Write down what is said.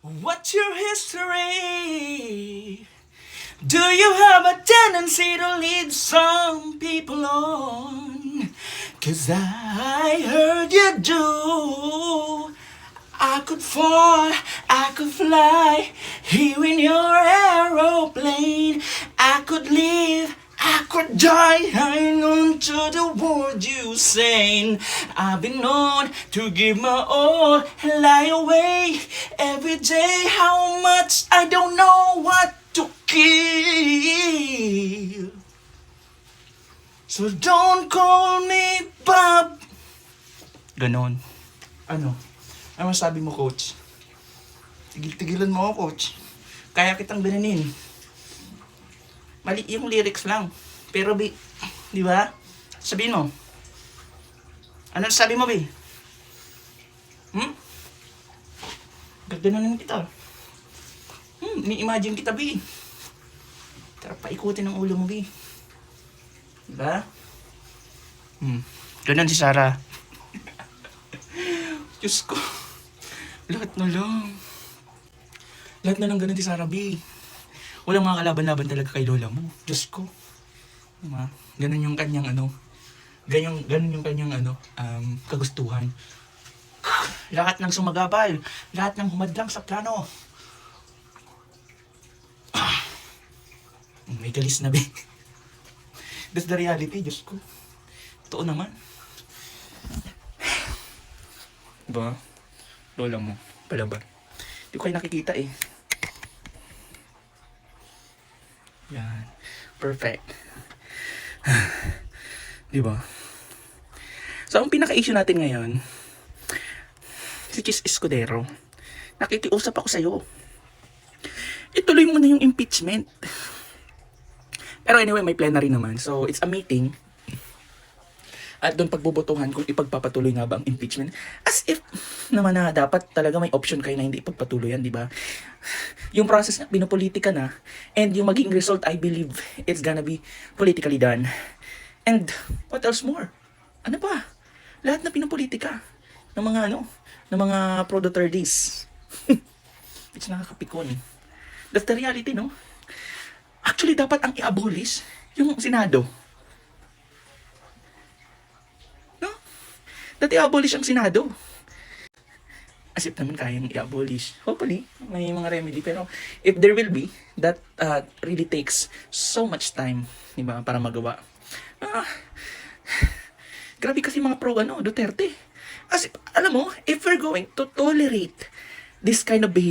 What's your history? Do you have a tendency to lead some people on? 'Cause I heard you do. I could fall, I could fly, here in your aeroplane. I could live, I could die, hanging on to the words you saying. I've been known to give my all and lie awake every day. How much I don't know what to give. So don't call me Bob. Ganon. Ano? Ano sabi mo, coach? Tigil-tigilan mo ako, coach. Kaya kitang binanin. Mali yung lyrics lang. Pero, di ba? Sabihin mo. Ano sabi mo, Bi? Gagananin kita. Ni-imagine kita, Bi. Tara, paikutin ang ulo mo, Bi. Diba? Ganon si Sarah. Diyos ko. Lahat na lang. Lahat na lang ganun si Sarah B. Walang mga kalaban-laban talaga kay lola mo. Diyos ko. Diba? Ganun yung kanyang ganun yung kanyang kagustuhan. Lahat ng sumagabal. Lahat ng humadlang sa plano. May galis na, be. That's the reality, Diyos ko. Totoo naman. Diba? Lola mo. Palaban. Hindi ko kayo nakikita eh. Yan. Perfect. Diba? So, ang pinaka-issue natin ngayon, si Chis Escudero, nakikiusap ako sa'yo. Ituloy mo na yung impeachment. Pero anyway, may plenary naman. So, it's a meeting. At doon pagbubutuhan kung ipagpapatuloy nga ba ang impeachment. As if naman na dapat talaga may option kayo na hindi ipagpatuloy yan, di ba? Yung process na pinopolitika na, and yung maging result, I believe, it's gonna be politically done. And what else more? Ano pa? Lahat na pinopolitika ng mga ng mga pro-Dutertes. It's nakakapikon. That's the reality, no? Actually, dapat ang i-abolish yung Senado. Dati i-abolish ang Senado. As if naman kayang i-abolish. Hopefully, may mga remedy. Pero if there will be, that really takes so much time, diba, para magawa. Grabe kasi mga pro Duterte. As if, alam mo, if we're going to tolerate this kind of behavior,